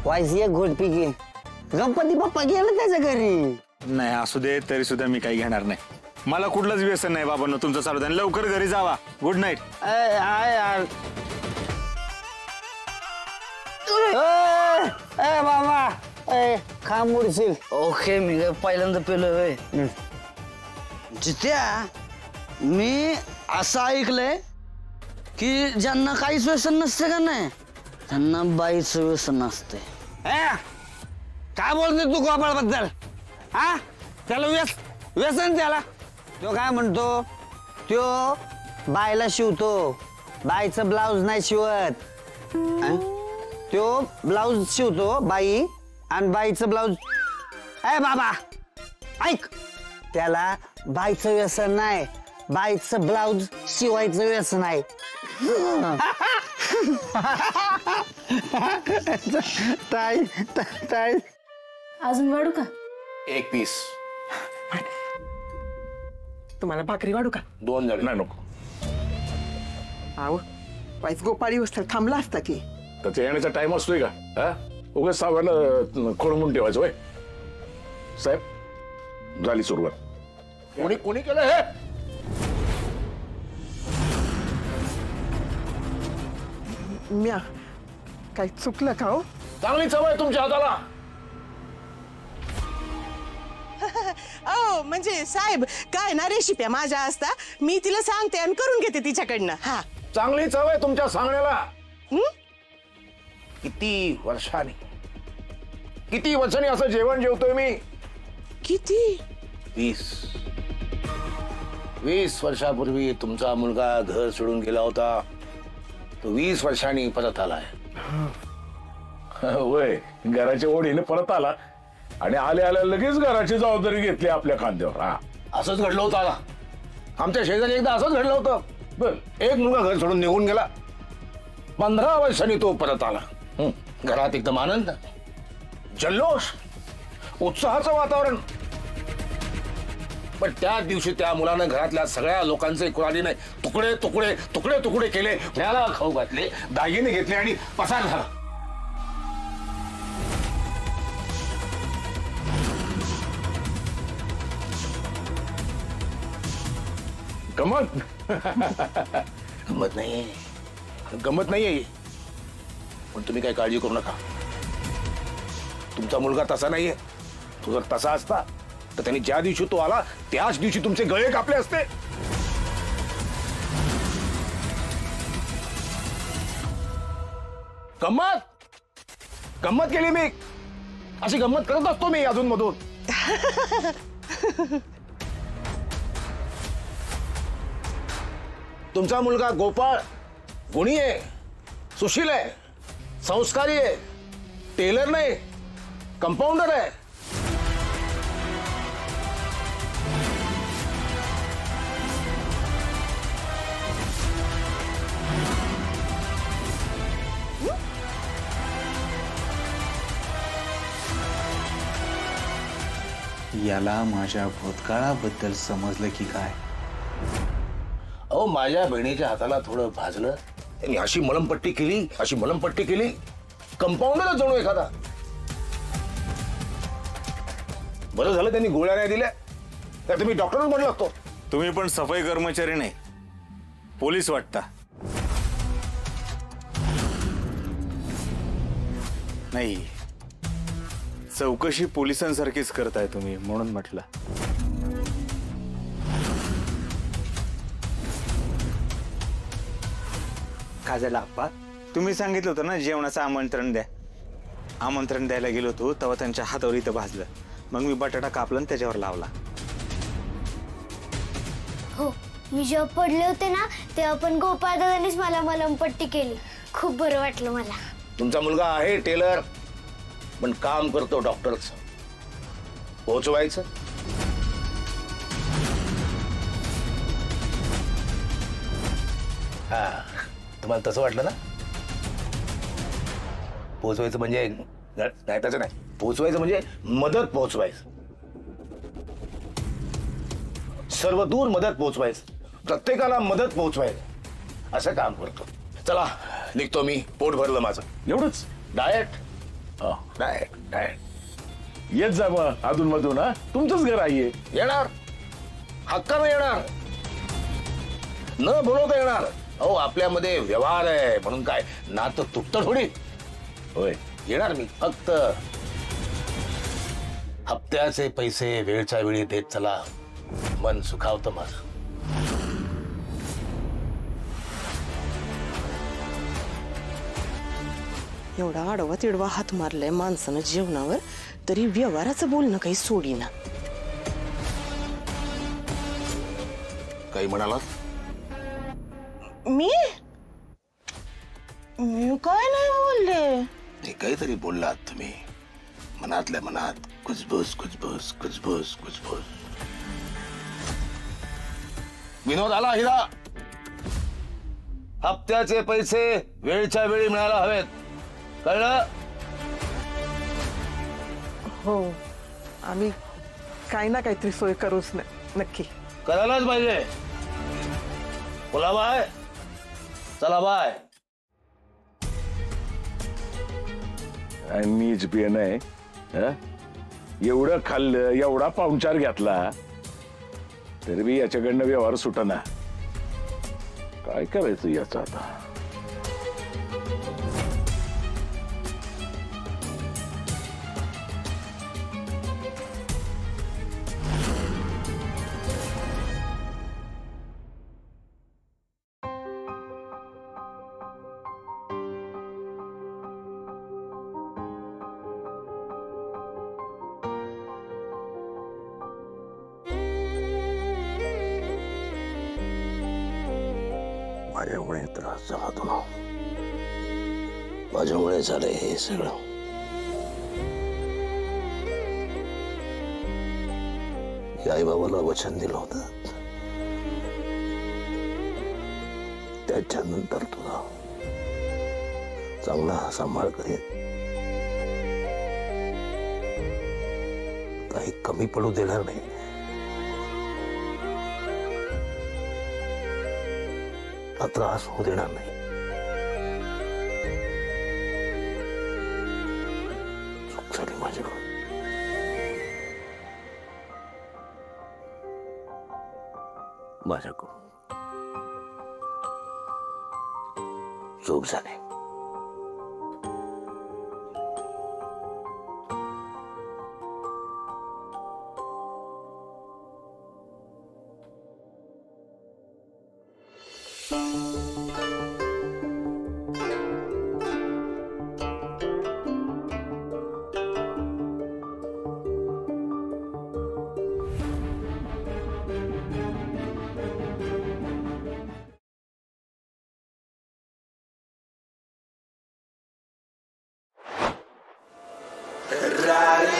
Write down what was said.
YC एक घोट P घे. गणपती बाप्पा गेला त्याच्या घरी. नाही असू दे तरी सुद्धा मी काही घेणार नाही. मला कुठलंच व्यसन नाही बाबांनो तुमचं चालू द्या. लवकर घरी जावा. Good night. यार बाबा खा मुडशील. ओके मी पहिल्यांदा पेलोय. जित्या मी असं ऐकलंय की ज्यांना काहीच व्यसन नसते का नाही त्यांना बाईचं व्यसन असते. काय बोलते तू गोपाळ बद्दल? हा त्याला व्यसन त्याला. तो काय म्हणतो? तो बायला शिवतो, बाईचं ब्लाऊज नाही शिवत. तो ब्लाऊज शिवतो बाई आणि बाईचं ब्लाऊज. बाबा ऐक, त्याला बाईचं व्यसन नाही, बाईचं ब्लाऊज शिवायचं व्यसन आहे. अजून वाढू का? एक पीस. तुम्हाला भाकरी वाढू का? 2 जण. नाही नको. आव वाईस गोपाळी वस्तर थांबला असता की. त्याचा येण्याचा टाइम असतोय का? उगाच साव्याला खोळमून ठेवायचं होय. साहेब झाली सुरुवात. कोणी केलं हे? म्या काही चुकलं का हो? चांगली चव आहे तुमच्या हाताला. म्हणजे साहेब काय ना रेसिप्या माझ्या असता मी तिला सांगते आणि करून घेते तिच्याकडनं. हा चांगली चव आहे तुमच्या सांगण्याला. किती वर्षांनी असं जेवण जेवतोय मी. किती? 20 वर्षापूर्वी तुमचा मुलगा घर सोडून गेला होता. तो 20 वर्षांनी परत आलाय. होय घराच्या ओढीने परत आला आणि आल्या लगेच घराची जबाबदारी घेतली आपल्या खांद्यावर. असंच घडलं होतं. आला आमच्या शेजारी एकदा असंच घडलं होतं. बर एक मुलगा घर सोडून निघून गेला. 15 वर्षांनी तो परत आला. घरात एकदम आनंद, जल्लोष, उत्साहाचं वातावरण. पण त्या दिवशी त्या मुलानं घरातल्या सगळ्या लोकांचे कुराडीने तुकडे तुकडे तुकडे तुकडे केले, त्याला खाऊ घातले, दागिने घेतले आणि पसार झाला. गमत नाहीये पण तुम्ही काही काळजी करू नका. तुमचा मुलगा तसा नाहीये. तो जर तसा असता तर त्यांनी ज्या दिवशी तो आला त्याच दिवशी तुमचे गळे कापले असते. गंमत केली मी. अशी गंमत करत असतो मी अजून मधून. तुमचा मुलगा गोपाळ गुणी आहे, सुशील आहे, संस्कारी आहे, टेलर नाही, कंपाऊंडर आहे. याला माझ्या भूतकाळाबद्दल समजलं की काय? अहो माझ्या बहिणीच्या हाताला थोडं भाजलं, त्यांनी अशी मलमपट्टी केली, कंपाऊंडरच जणू एखादा. बरं झालं त्यांनी गोळ्या नाही दिल्या, तर तुम्ही डॉक्टरच म्हणलं असतो. तुम्ही पण सफाई कर्मचारी नाही, पोलीस वाटता. नाही, चौकशी पोलिसांसारखीच करताय तुम्ही म्हणून म्हटलं. काय झालं आप्पा? तुम्ही सांगितलं होतं ना जेवणाचं आमंत्रण द्या. आमंत्रण द्यायला गेलो होतो तेव्हा त्यांच्या हातावर इथं भाजलं. मग मी बटाटा कापला आणि त्याच्यावर लावला. हो, मी जेव्हा पडले होते ना तेव्हा पण गोपाळ दादांनीच मला मलमपट्टी केली. खूप बरं वाटलं मला. तुमचा मुलगा आहे टेलर पण काम करतो डॉक्टरचं. पोहोचवायचं. हा, तुम्हाला तसं वाटलं ना? पोहोचवायचं म्हणजे नाही, तसं नाही. पोहोचवायचं म्हणजे मदत पोहोचवायचं. सर्वदूर मदत पोहोचवायचं, प्रत्येकाला मदत पोहोचवायचं, असं काम करतो. चला निघतो मी. पोट भरलं माझं. एवढंच. डाएट डायरेक्ट येत जा मग अधून मधून. हा तुमचंच घर आहे. येणार, हक्कानं येणार, न बोलवता येणार. अहो आपल्यामध्ये व्यवहार आहे म्हणून काय नातं तुटतं थोडी. होय येणार मी. फक्त हप्त्याचे पैसे वेळच्या वेळी देत चला, मन सुखावतं माझं. एवढा आडवा तिडवा हात मारलाय माणसानं जेवणावर, तरी व्यवहाराचं बोलणं काही सोडीना. काही म्हणालात? मी काय नाही बोलले. ते काहीतरी बोललात तुम्ही, मनातल्या मनात कुजबुज कुजबुज कुजबुज कुजबुज. विनोद आला हिरा. हप्त्याचे पैसे वेळच्या वेळी मिळायला हवेत, कळलं? हो, आम्ही काही ना काहीतरी सोय करूच नक्की. करायलाच पाहिजे. बोला बाय. चला बाय. नीच पेन आहे. एवढं खाल्लं, एवढा पाहुणचार घेतला, तरी बी याच्याकडनं व्यवहार सुटना. काय करायचं याचं आता? माझ्यामुळे त्रास झाला तुला, माझ्यामुळे झालंय हे सगळं. आई बाबाला वचन दिलं होतं, त्याच्यानंतर तुला चांगला सांभाळ करेन, काही कमी पडू देणार नाही. त्रास होऊ देणार नाही. चूक झाली माझ्याकडून. माझ्याकडून चूक झाली. Ra